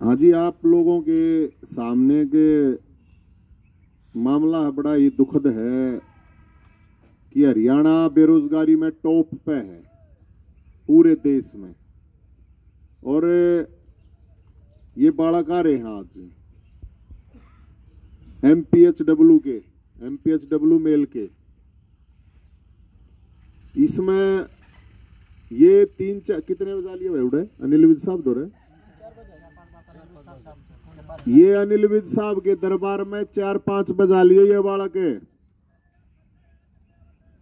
हाँ जी, आप लोगों के सामने के मामला बड़ा ही दुखद है कि हरियाणा बेरोजगारी में टॉप पे है पूरे देश में। और ये बालक आ रहे हैं आज एमपीएचडब्ल्यू मेल के। इसमें ये तीन चार कितने बजा लिए भाई उड़े अनिल विज साहब दो रहे। ये अनिल विज साहब के दरबार में 4-5 बजा लिए ये बालक है,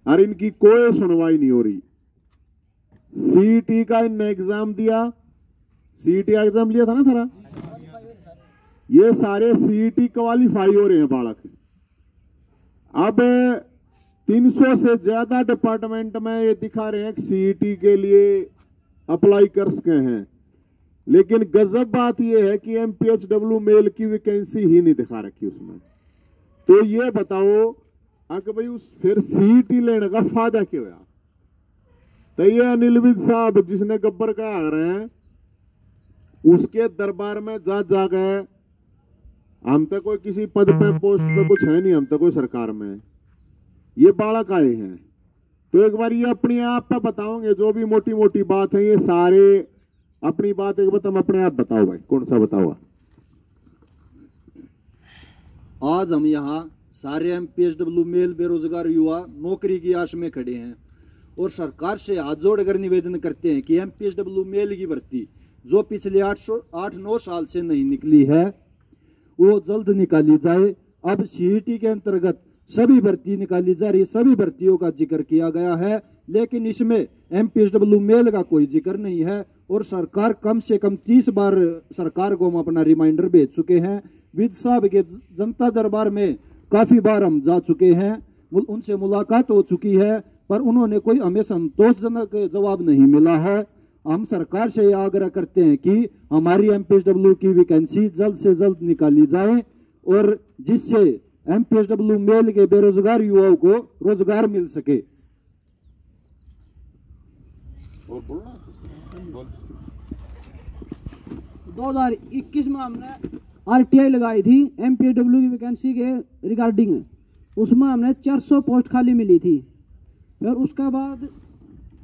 और इनकी कोई सुनवाई नहीं हो रही। सीईटी का इनने एग्जाम दिया, सीईटी एग्जाम लिया था ना थारा, ये सारे सीईटी क्वालिफाई हो रहे हैं बालक। अब 300 से ज्यादा डिपार्टमेंट में ये दिखा रहे हैं कि सीईटी के लिए अप्लाई कर सके हैं, लेकिन गजब बात यह है कि एमपीएचडब्ल्यू मेल की वैकेंसी ही नहीं दिखा रखी उसमें। तो ये बताओ अगर भाई उस फिर सीईटी लेने का फायदा क्या हुआ। तो ये अनिल विज साहब जिसने गब्बर का आ रहे हैं उसके दरबार में जा गए। हम तो कोई किसी पद पे पोस्ट पे कुछ है नहीं, हम तो कोई सरकार में, ये बालक आए हैं। तो एक बार ये अपने आप पे बताओगे, जो भी मोटी मोटी बात है ये सारे अपनी बात एक बार अपने आप बताओ भाई, कौन सा बताओ। आज हम यहाँ सारे एमपीएचडब्ल्यू मेल बेरोजगार युवा नौकरी की आश में खड़े हैं और सरकार से हाथ जोड़कर निवेदन करते हैं कि एमपीएचडब्ल्यू मेल की भर्ती जो पिछले 8-9 साल से नहीं निकली है वो जल्द निकाली जाए। अब सीईटी के अंतर्गत सभी भर्ती निकाली जा रही, सभी भर्तियों का जिक्र किया गया है, लेकिन इसमें एमपीएचडब्ल्यू मेल का कोई जिक्र नहीं है। और सरकार कम से कम 30 बार सरकार को हम अपना रिमाइंडर भेज चुके हैं। विज साहब के जनता दरबार में काफी बार हम जा चुके हैं, उनसे मुलाकात हो चुकी है, पर उन्होंने कोई हमें संतोषजनक जवाब नहीं मिला है। हम सरकार से यह आग्रह करते हैं कि हमारी एमपीएचडब्ल्यू की वैकेंसी जल्द से जल्द निकाली जाए और जिससे एमपीएचडब्ल्यू मेल के बेरोजगार युवाओं को रोजगार मिल सके। और बोलना 2021 में हमने आरटीआई लगाई थी एमपीएचडब्ल्यू की वैकेंसी के रिगार्डिंग, उसमें हमने 400 पोस्ट खाली मिली थी। और उसके बाद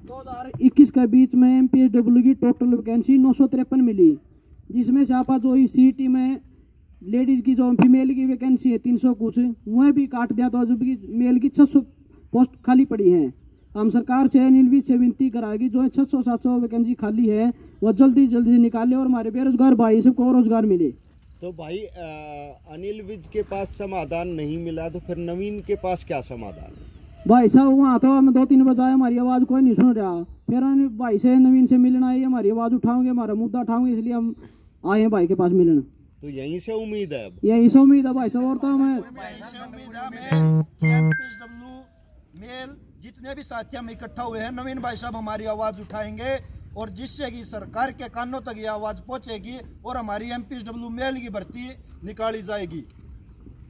2021 के बीच में एमपीएचडब्ल्यू की टोटल वैकेंसी 953 मिली, जिसमें से आपा जो सीईटी में लेडीज की जो फीमेल की वैकेंसी है 300 कुछ, वह भी काट दिया, तो जबकि मेल की 600 पोस्ट खाली पड़ी हैं। हम सरकार से अनिल विज से विनती कराएगी जो 600-700 वैकेंसी खाली है वह जल्दी जल्दी निकाले और हमारे बेरोजगार भाई सबको रोजगार मिले। तो भाई अनिल विज के पास समाधान नहीं मिला तो फिर नवीन के पास क्या समाधान है? भाई साहब वहाँ तो हम 2-3 बजाए, हमारी आवाज़ कोई नहीं सुन रहा। फिर भाई से नवीन से मिलना है, हमारी आवाज़ उठाओगे, हमारा मुद्दा उठाओगे, इसलिए हम आए हैं भाई के पास मिलना। तो यहीं से उम्मीद है, यहीं से उम्मीद है भाई साहब। और तो हमें मेल जितने भी साथी हम इकट्ठा हुए हैं, नवीन भाई साहब हमारी आवाज़ उठाएंगे और जिससे कि सरकार के कानों तक ये आवाज़ पहुंचेगी और हमारी एमपीएचडब्ल्यू मेल की भर्ती निकाली जाएगी।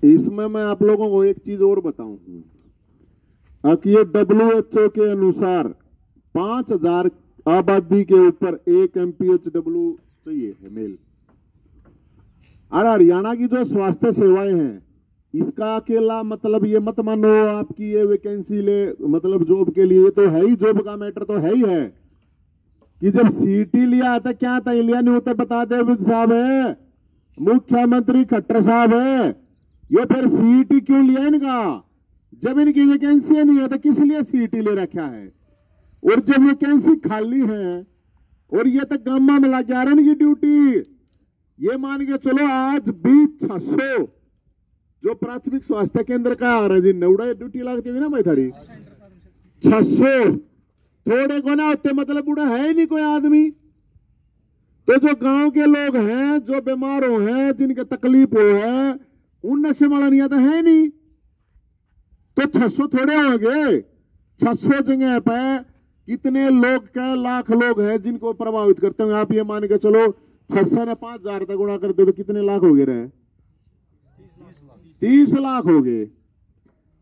इसमें मैं आप लोगों को एक चीज और बताऊं कि ये WHO के अनुसार 5000 आबादी के ऊपर एक एमपीएचडब्ल्यू चाहिए है मेल। और हरियाणा की जो स्वास्थ्य सेवाएं हैं इसका अकेला मतलब ये मत मानो आपकी ये वैकेंसी ले मतलब जॉब के लिए, तो है ही, जॉब का मैटर तो है ही है कि जब सीईटी लिया था क्या था, लिया नहीं होता बता दे विज साहब है, मुख्यमंत्री खट्टर साहब है, ये फिर सीईटी क्यों लिया इनका? जब इनकी वैकेंसी नहीं है तो किस लिए सीईटी ले रखा है? और जब वैकेंसी खाली है और ये तक गामा में लग जा रहा है इनकी ड्यूटी, ये मान के चलो आज भी 600 जो प्राथमिक स्वास्थ्य केंद्र का आ रहा है नौड़ा ड्यूटी लगती है ना भाई थारी 600 थोड़े को ना होते, मतलब बूढ़ा है ही नहीं कोई आदमी। तो जो गांव के लोग हैं, जो बीमार हो हैं, जिनके तकलीफ हो है, उन नशे वाला नहीं आता है नहीं, तो 600 थोड़े होंगे। 600 जगह पे कितने लोग का लाख लोग हैं जिनको प्रभावित करते होंगे। आप ये मान के चलो 600 ने 5000 तक गुणा कर दो तो कितने लाख हो गए रहे? 30 लाख हो गए।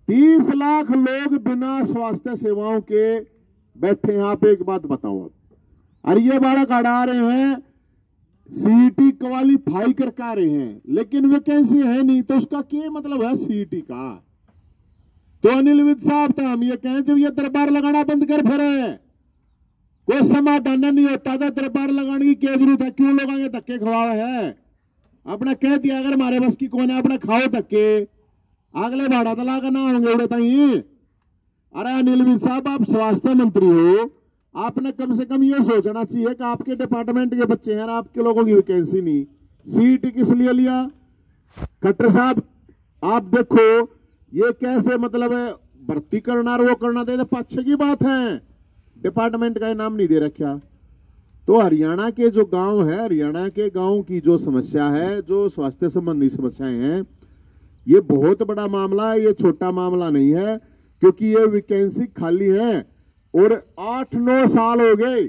30 लाख लोग बिना स्वास्थ्य सेवाओं के बैठे। यहाँ पे एक बात बताओ, अब अरे ये बालक अड़ा रहे हैं सीईटी क्वालिफाई करके आ रहे हैं लेकिन वैकेंसी है नहीं, तो उसका क्या मतलब है सीईटी का? तो अनिल विज साहब तो हम ये कहें जब ये दरबार लगाना बंद कर फिर कोई समाधान नहीं होता था, दरबार लगाने की क्या जरूरत है? क्यों लोग आगे धक्के खवाए है? अपना कह दिया अगर हमारे बस की कौन है अपना खाओ धक्के, अगले भाड़ा तला का ना होंगे उड़े ताई। अरे अनिल विज साहब आप स्वास्थ्य मंत्री हो, आपने कम से कम ये सोचना चाहिए कि आपके डिपार्टमेंट के बच्चे हैं और आपके लोगों की वैकेंसी नहीं, सीईटी किस लिए लिया? खट्टर साहब आप देखो ये कैसे मतलब है भर्ती करना और वो करना दे, पक्ष की बात है, डिपार्टमेंट का नाम नहीं दे रखा। तो हरियाणा के जो गांव है, हरियाणा के गांव की जो समस्या है, जो स्वास्थ्य संबंधी समस्याएं हैं, ये बहुत बड़ा मामला है, ये छोटा मामला नहीं है, क्योंकि ये वैकेंसी खाली है और 8-9 साल हो गए।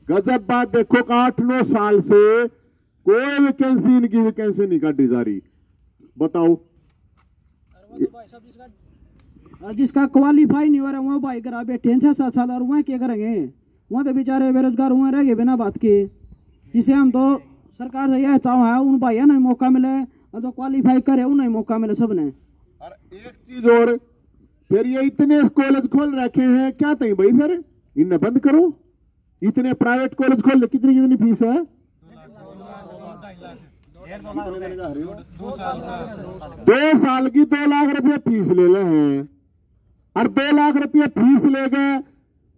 गजब बात देखो कि 8-9 साल से कोई वैकेंसी, इनकी वैकेंसी नहीं काटी जा रही। बताओ जिसका क्वालिफाई नहीं हो रहा वहाँ भाई करा बैठे हैं 6-7 साल, और वहाँ क्या करेंगे? वहाँ तो बेचारे बेरोजगार हुए रह गए बिना बात के। जिसे हम तो सरकार से यह चाह है उन भाई ना मौका मिले, और जो क्वालिफाई करे उन्हें मौका मिले सबने। और एक चीज और, फिर ये इतने कॉलेज खोल रखे हैं क्या तई भाई, फिर इन्हें बंद करो। इतने प्राइवेट कॉलेज खोल, कितनी कितनी फीस है? 2 साल की 2 लाख रुपया फीस ले ले हैं, और 2 लाख रुपया फीस ले गए,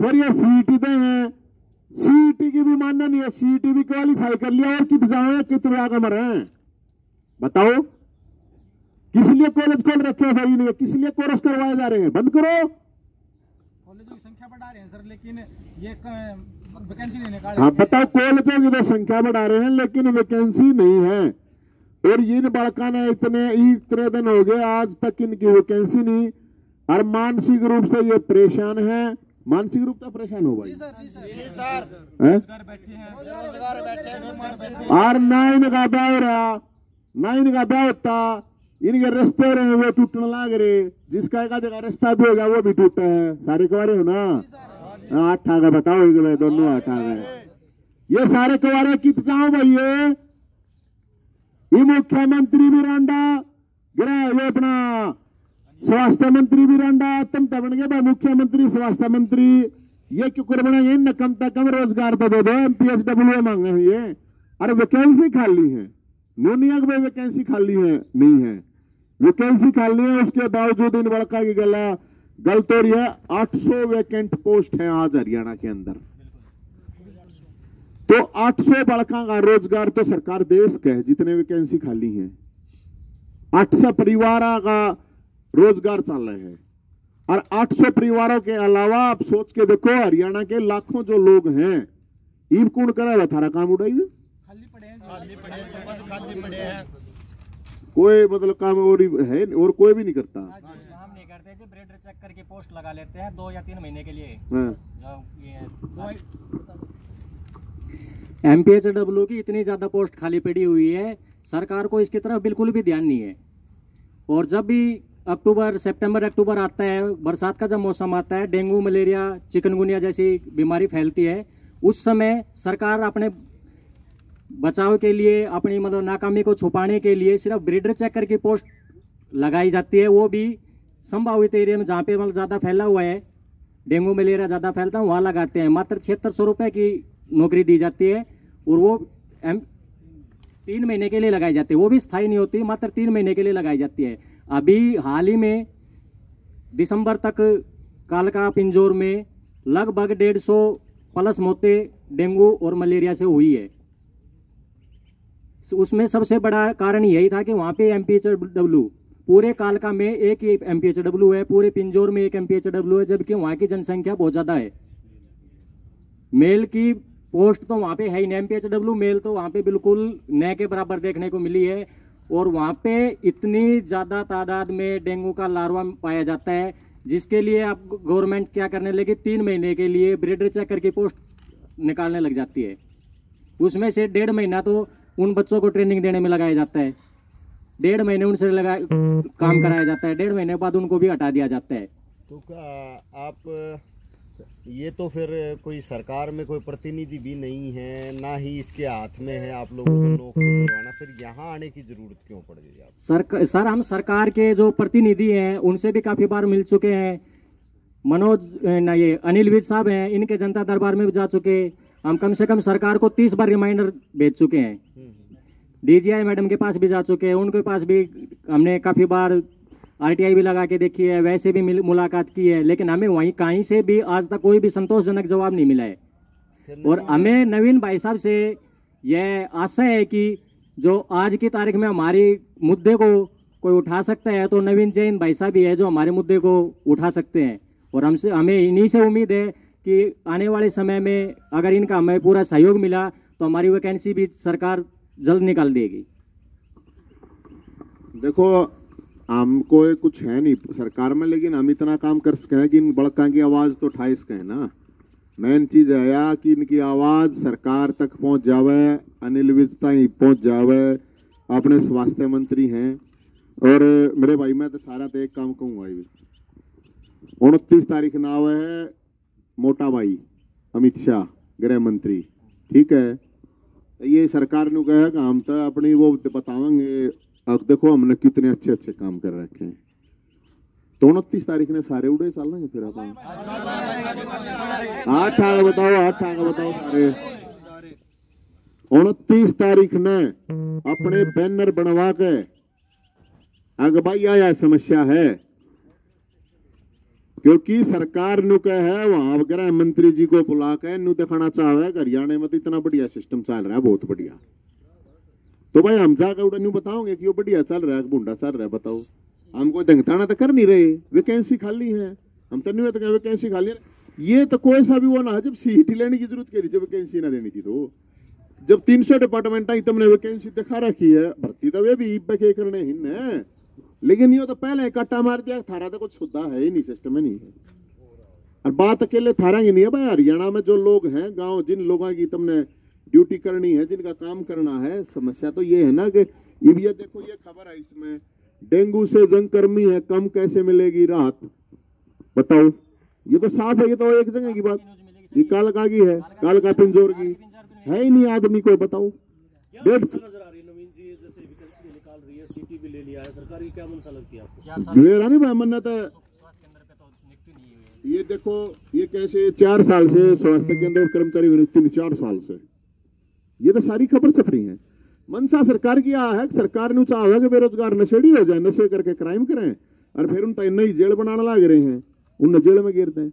फिर ये सीईटी दे हैं, सीईटी की भी मान्य नहीं है, सीईटी भी क्वालिफाई कर लिया और कित जाए कितने आगे मरे हैं? बताओ किस लिए कॉलेज खोल रखे हैं भाई ने? किस लिए कोर्स करवाए जा रहे हैं? बंद करो। कॉलेजों की संख्या बढ़ा रहे हैं सर, लेकिन ये वैकेंसी नहीं निकाल। हाँ बताओ, कॉलेजों की तो संख्या बढ़ा रहे हैं लेकिन वैकेंसी नहीं है, और इन बड़का ने इतने दिन हो गए आज तक इनकी वैकेंसी नहीं, और मानसिक रूप से ये परेशान है। मानसिक रूप से परेशान हो भाई और ना इनका ब्याह हो रहा, ना इनका ब्याह होता, इनके रिश्ते रहे वो टूटने लग रहे, जिसका एक आधे का रिश्ता भी हो गया वो भी टूटे हैं। सारे कुंवारे हो ना? 8 आ गए, बताओ भाई, दोनों 8 आ गए। ये सारे कुंवारे कित चाहो भाई? ये मुख्यमंत्री भी रांडा, ये अपना स्वास्थ्य मंत्री भी रांडा, तुम तो बन गए भाई मुख्यमंत्री स्वास्थ्य मंत्री। ये क्यों कर बनेंगे? इन कम से कम रोजगार तो दे दो, MPSW मांगे हैं ये, अरे वैकेंसी खाली है, नोनिया में वैकेंसी खाली है नहीं है, वैकेंसी खाली है, उसके बावजूद इन बड़का की गला गलत हो रही है। 800 वैकेंट पोस्ट है आज हरियाणा के अंदर, तो 800 बड़का का रोजगार तो सरकार देश का है, जितने वैकेंसी खाली हैं 800 परिवार का रोजगार चल रहे हैं। और 800 परिवारों के अलावा आप सोच के देखो हरियाणा के लाखों जो लोग हैं, ईब कौन करा थारा काम उड़ाई खाली पड़े हैं, कोई मतलब काम और है और कोई भी नहीं करता। हम नहीं करते जी, ब्रेड चेक करके पोस्ट लगा लेते हैं 2 या 3 महीने के लिए। हाँ। जो ये MPHW की इतनी ज़्यादा पोस्ट खाली पड़ी हुई है, सरकार को इसकी तरफ बिल्कुल भी ध्यान नहीं है। और जब भी सितंबर अक्टूबर आता है, बरसात का जब मौसम आता है, डेंगू मलेरिया चिकनगुनिया जैसी बीमारी फैलती है, उस समय सरकार अपने बचाव के लिए, अपनी मतलब नाकामी को छुपाने के लिए सिर्फ ब्रीडर चेकर की पोस्ट लगाई जाती है, वो भी संभावित एरिया में जहाँ पे मतलब ज़्यादा फैला हुआ है, डेंगू मलेरिया ज़्यादा फैलता है, वहाँ लगाते हैं। मात्र 7600 रुपये की नौकरी दी जाती है, और वो 3 महीने के लिए लगाई जाती है, वो भी स्थायी नहीं होती, मात्र 3 महीने के लिए लगाई जाती है। अभी हाल ही में दिसंबर तक कालका पिंजौर में लगभग 150 प्लस मौतें डेंगू और मलेरिया से हुई है। उसमें सबसे बड़ा कारण यही था कि वहाँ पे MPHW, पूरे कालका में एक ही MPHW है, पूरे पिंजौर में एक MPHW है, जबकि वहाँ की जनसंख्या बहुत ज़्यादा है। मेल की पोस्ट तो वहाँ पे है ही नहीं, MPHW मेल तो वहाँ पे बिल्कुल न के बराबर देखने को मिली है, और वहाँ पे इतनी ज़्यादा तादाद में डेंगू का लार्वा पाया जाता है, जिसके लिए अब गवर्नमेंट क्या करने लगी, 3 महीने के लिए ब्रीडर चेकर की पोस्ट निकालने लग जाती है। उसमें से 1.5 महीना तो उन बच्चों को ट्रेनिंग देने में लगाया जाता है, 1.5 महीने उनसे काम कराया जाता है, 1.5 महीने बाद उनको भी हटा दिया जाता है। तो आप ये तो फिर कोई सरकार में कोई प्रतिनिधि भी नहीं है, ना ही इसके हाथ में है आप लोगों को नौकरी दिलवाना, फिर यहाँ आने की जरूरत क्यों पड़ गई आप? सर हम सरकार के जो प्रतिनिधि हैं उनसे भी काफी बार मिल चुके हैं। मनोज ना ये अनिल विज साहब हैं, इनके जनता दरबार में भी जा चुके। हम कम से कम सरकार को 30 बार रिमाइंडर भेज चुके हैं। डीजीआई मैडम के पास भी जा चुके हैं, उनके पास भी हमने काफी बार आरटीआई भी लगा के देखी है, वैसे भी मुलाकात की है, लेकिन हमें वहीं कहीं से भी आज तक कोई भी संतोषजनक जवाब नहीं मिला है। और हमें नवीन भाई साहब से यह आशा है कि जो आज की तारीख में हमारी मुद्दे को कोई उठा सकता है तो नवीन जैन भाई साहब ही है जो हमारे मुद्दे को उठा सकते हैं। और हमें इन्हीं से उम्मीद है कि आने वाले समय में अगर इनका हमें पूरा सहयोग मिला तो हमारी वैकेंसी भी सरकार जल्द निकाल देगी। देखो हमको कुछ है नहीं सरकार में, लेकिन हम इतना काम कर सके हैं कि इन बड़का की आवाज तो उठा सके है ना। मेन चीज है या कि इनकी आवाज सरकार तक पहुंच जावे, अनिल विज तक पहुंच जावे। अपने स्वास्थ्य मंत्री हैं और मेरे भाई मैं तो सारा तो एक काम कहूंगा, 29 तारीख नाव है मोटा भाई अमित शाह गृह मंत्री, ठीक है। ये सरकार ने कहा कि हम तो अपनी वो बतावेंगे, अब देखो हमने कितने अच्छे अच्छे काम कर रखे हैं। तो 29 तारीख ने सारे उड़े चल रहे फिर अपन 8 आगे बताओ सारे 29 तारीख ने अपने बैनर बनवा के आगे भाई आया समस्या है, क्योंकि सरकार नु कह है वहां गृह मंत्री जी को बुला के नु दिखाना चाहे हरियाणा में तो इतना बढ़िया सिस्टम चल रहा है, बहुत बढ़िया। तो भाई हम जाकर उड़ा न्यू बताओगे कि वो बढ़िया चल रहा है बुंडा चल रहा है, बताओ हमको दंगताना तो कर नहीं रहे, वैकेंसी खाली है, हम तो नहीं तो वैकेंसी खाली है। ये तो कोई सा भी वो ना जब सीट लेने की जरूरत क्या थी, जब वैकेंसी ना देनी थी। तो जब 300 डिपार्टमेंट आई तुमने वैकेंसी दिखा रखी है, भर्ती तो वे भी के करने ही न, लेकिन ये तो पहले कट्टा मार दिया थारा तो कुछ सुधा है ही नहीं, सिस्टम में नहीं है। और बात अकेले थारा की नहीं है भाई, हरियाणा में जो लोग हैं गांव, जिन लोगों की तुमने ड्यूटी करनी है, जिनका काम करना है, समस्या तो ये है ना कि ये देखो ये खबर है इसमें डेंगू से जंग कर्मी है, कम कैसे मिलेगी राहत, बताओ। ये तो साफ है, ये तो एक जगह की बात, ये कालका की है, कालका पिंजौर की है ही नहीं आदमी को, बताओ। मेरा नहीं भाई मन्नत है। ये देखो ये कैसे 4 साल से स्वास्थ्य केंद्र कर्मचारी नियुक्ति 4 साल से ये तो सारी खबर छप रही है। मनसा सरकार की है, सरकार ने चाहा कि बेरोजगार नशेड़ी हो जाए, नशे करके क्राइम करें और फिर उन नई जेल बनाने लग रहे हैं, उन जेल में गिरते हैं,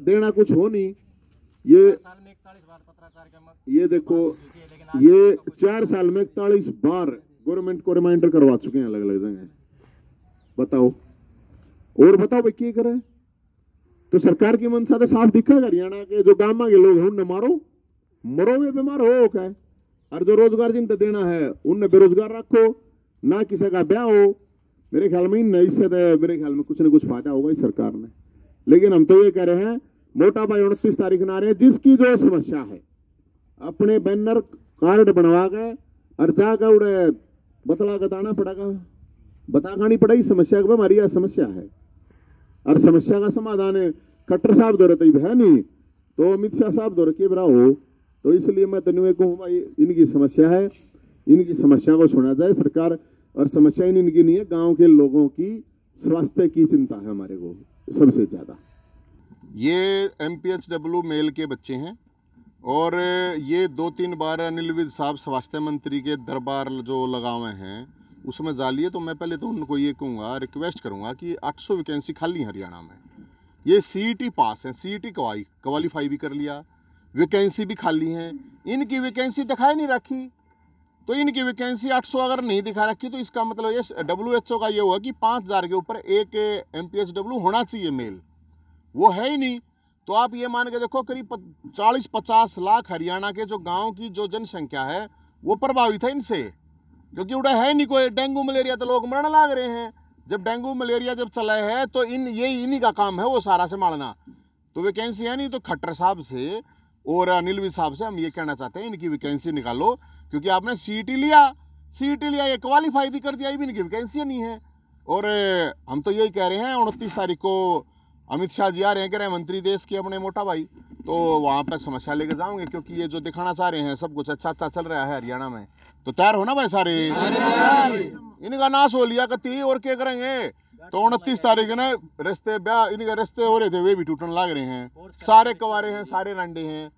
देना कुछ हो नहीं। ये देखो ये 4 साल में 41 बार गवर्नमेंट को रिमाइंडर करवा चुके हैं अलग अलग जगह, बताओ। और बताओ भाई क्या करें। तो सरकार की मनसा तो साफ दिखा हरियाणा के जो गांव के लोग हैं उन्हें मारो, मरो वे बीमार हो क्या, और जो रोजगार जिनसे देना है उनने बेरोजगार रखो, ना किसी का ब्याह हो। मेरे ख्याल में इससे मेरे ख्याल में कुछ न कुछ फायदा होगा इस सरकार ने। लेकिन हम तो ये कह रहे हैं मोटा भाई 29 तारीख ना रहे, जिसकी जो समस्या है अपने बैनर कार्ड बनवा गए और जाकर उड़े बतला बताना पड़ेगा, बतानी पड़ेगी समस्या की हमारी यह समस्या है और समस्या का समाधान है। खट्टर साहब दो रहे है नहीं तो अमित शाह साहब दो रखे बरा हो, तो इसलिए मैं तनुए कहूँ भाई इनकी समस्या है, इनकी समस्या को सुना जाए सरकार। और समस्या इनकी नहीं है, गांव के लोगों की स्वास्थ्य की चिंता है हमारे को सबसे ज्यादा। ये MPHW मेल के बच्चे हैं और ये 2-3 बार अनिल विज साहब स्वास्थ्य मंत्री के दरबार जो लगाए हैं उसमें जालिए। तो मैं पहले तो उनको ये कहूँगा, रिक्वेस्ट करूँगा कि 800 वैकेंसी खाली हरियाणा में, ये CET पास हैं, CET क्वालिफाई भी कर लिया, वैकेंसी भी खाली हैं, इनकी वैकेंसी दिखाई नहीं रखी। तो इनकी वैकेंसी 800 अगर नहीं दिखा रखी तो इसका मतलब ये WHO का ये हुआ कि 5000 के ऊपर एक MPHW होना चाहिए मेल, वो है ही नहीं। तो आप ये मान के देखो करीब 40-50 लाख हरियाणा के जो गांव की जो जनसंख्या है वो प्रभावित है इनसे, क्योंकि उड़ा है नहीं कोई। डेंगू मलेरिया तो लोग मरने लग रहे हैं, जब डेंगू मलेरिया जब चला है तो इन्हीं का काम है वो सारा संभालना। तो वैकेंसी है नहीं। तो खट्टर साहब से और अनिल विज साहब से हम ये कहना चाहते हैं इनकी वैकेंसी निकालो, क्योंकि आपने CET लिया ये क्वालिफाई भी कर दिया, ये भी इनकी वैकेंसी नहीं है। और हम तो यही कह रहे हैं 29 तारीख को अमित शाह जी आ रहे हैं, गृह मंत्री देश के अपने मोटा भाई, तो वहाँ पर समस्या लेके जाओगे, क्योंकि ये जो दिखाना चाह रहे हैं सब कुछ अच्छा अच्छा चल रहा है हरियाणा में, तो तैयार हो ना भाई सारे, इनका नाश हो लिया कति और क्या करेंगे। तो 29 तारीख ना रिश्ते ब्याह इनके रिश्ते हो रहे थे वे भी टूटने लग रहे हैं, सारे कवारे हैं सारे रंडे हैं।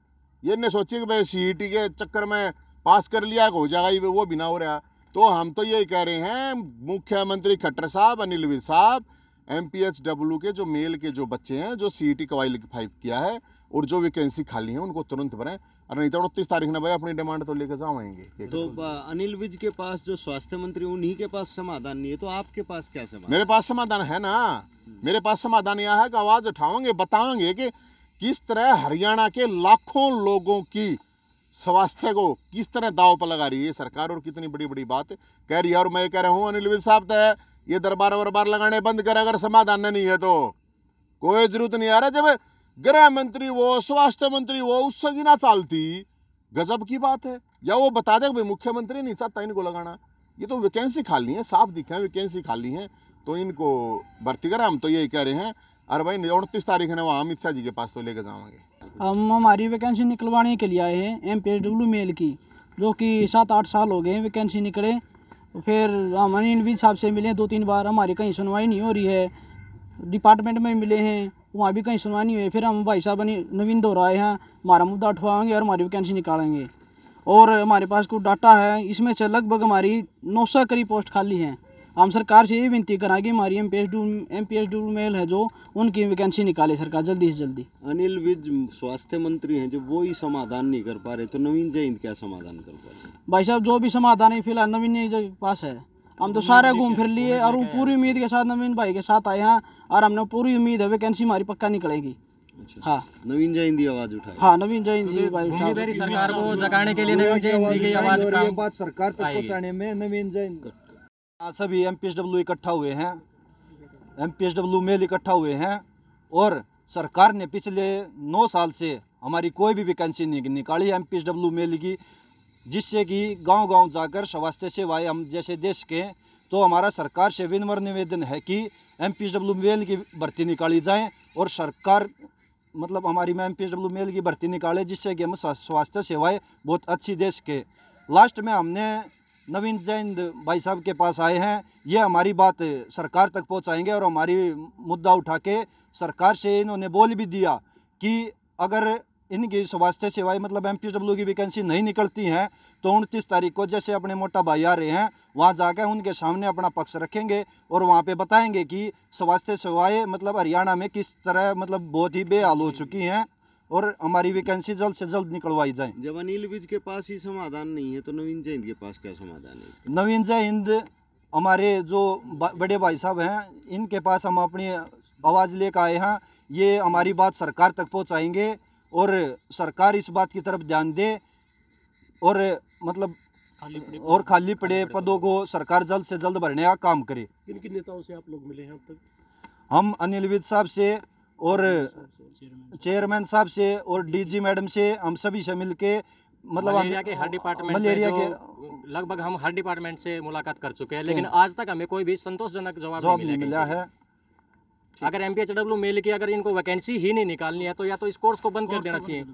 ये ने सोची कि भाई सीईटी के चक्कर में पास कर लिया हो जाएगा, वो भी ना हो रहा। तो हम तो यही कह रहे हैं मुख्यमंत्री खट्टर साहब, अनिल विज साहब, MPHW के जो मेल के जो बच्चे हैं जो CET क्वालिफाई किया है और जो वैकेंसी खाली है उनको तुरंत भरें, और नहीं तो 29 तारीख ना भाई अपनी डिमांड तो लेकर जाएंगे। तो अनिल विज के पास जो स्वास्थ्य मंत्री उन्हीं के पास समाधान नहीं है, तो आपके पास क्या समाधान? मेरे पास समाधान है ना, मेरे पास समाधान यह है कि आवाज उठाएंगे, बताएंगे कि किस तरह हरियाणा के लाखों लोगों की स्वास्थ्य को किस तरह दाव पर लगा रही है सरकार, और कितनी बड़ी बड़ी बात कह रही है। और मैं कह रहा हूँ अनिल विज साहब तो ये दरबार वरबार लगाने बंद कर, अगर समाधान नहीं है तो कोई जरूरत नहीं आ रहा। जब गृह मंत्री वो स्वास्थ्य मंत्री वो उससे की ना चालती, गजब की बात है। या वो बता दे भाई मुख्यमंत्री नहीं चाहता इनको लगाना, ये तो वैकेंसी खाली है, साफ दिखा है वैकेंसी खाली है, तो इनको भर्ती करें। हम तो यही कह रहे हैं। अरे भाई 29 तारीख है ना वहाँ अमित शाह जी के पास तो लेकर जाएंगे। हम हमारी वैकेंसी निकलवाने के लिए आए हैं MPHW मेल की, जो कि 7-8 साल हो गए हैं वैकेंसी निकले। फिर हम अनिल विज साहब से मिले 2-3 बार, हमारी कहीं सुनवाई नहीं हो रही है। डिपार्टमेंट में मिले हैं, वहाँ भी कहीं सुनवाई नहीं हुई। फिर हम भाई साहब नवीन दोहराए हैं, हमारा मुद्दा उठवाएंगे और हमारी वैकेंसी निकालेंगे। और हमारे पास कुछ डाटा है, इसमें से लगभग हमारी 900 करीब पोस्ट खाली हैं। हम सरकार से ये विनती कराएंगे हमारी MPHW मेल है जो उनकी वैकेंसी निकाले सरकार जल्दी से जल्दी। अनिल विज स्वास्थ्य मंत्री हैं, जब वो ही समाधान नहीं कर पा रहे तो नवीन जयंत क्या समाधान कर पा रहे? भाई साहब जो भी समाधान है फिलहाल नवीन के पास है। हम तो सारा घूम फिर लिए और वो पूरी उम्मीद के साथ नवीन भाई के साथ आए हैं, और हमने पूरी उम्मीद है वैकेंसी हमारी पक्का निकलेगी। अच्छा। हाँ, नवीन जयंत की आवाज उठाए। हाँ, नवीन जयंत जी भाई सरकार को जगाने के लिए नवीन जयंत की आवाज और ये बात सरकार तक पहुंचाने में नवीन जयंत सभी MPHW इकट्ठा हुए हैं, MPHW मेल इकट्ठा हुए हैं। और सरकार ने पिछले 9 साल से हमारी कोई भी वैकेंसी नहीं निकाली MPHW मेल की, जिससे कि गांव-गांव जाकर स्वास्थ्य सेवाएं हम जैसे देश के। तो हमारा सरकार से विनम्र निवेदन है कि MPHW मेल की भर्ती निकाली जाए और सरकार मतलब हमारी में MPHW मेल की भर्ती निकाले, जिससे कि हम स्वास्थ्य सेवाएं बहुत अच्छी देश के। लास्ट में हमने नवीन जयंत भाई साहब के पास आए हैं, ये हमारी बात सरकार तक पहुंचाएंगे और हमारी मुद्दा उठा के सरकार से इन्होंने बोल भी दिया कि अगर इनकी स्वास्थ्य सेवाएं मतलब MPHW की वैकेंसी नहीं निकलती हैं तो 29 तारीख को जैसे अपने मोटा भाई आ रहे हैं वहाँ जाकर उनके सामने अपना पक्ष रखेंगे और वहाँ पे बताएंगे कि स्वास्थ्य सेवाएं मतलब हरियाणा में किस तरह मतलब बहुत ही बेहाल हो चुकी हैं और हमारी वैकेंसी जल्द से जल्द निकलवाई जाए। जब अनिल विज के पास ही समाधान नहीं है तो नवीन जयंत के पास क्या समाधान है इसका? नवीन जयंत हमारे जो बड़े भाई साहब हैं इनके पास हम अपनी आवाज़ लेकर आए हैं, ये हमारी बात सरकार तक पहुंचाएंगे और सरकार इस बात की तरफ ध्यान दे और मतलब और खाली पड़े पदों को सरकार जल्द से जल्द भरने का काम करे। किन किन नेताओं से आप लोग मिले हैं अब तक? हम अनिल विज साहब से और चेयरमैन साहब से और DG मैडम से हम सभी से मिलके मतलब मलेरिया के हर डिपार्टमेंट मलेरिया के लगभग हम हर डिपार्टमेंट से मुलाकात कर चुके हैं, लेकिन आज तक हमें कोई भी संतोषजनक जवाब नहीं मिला है। अगर MPHW मेल की अगर इनको वैकेंसी ही नहीं निकालनी है तो या तो इस कोर्स को बंद कर देना चाहिए।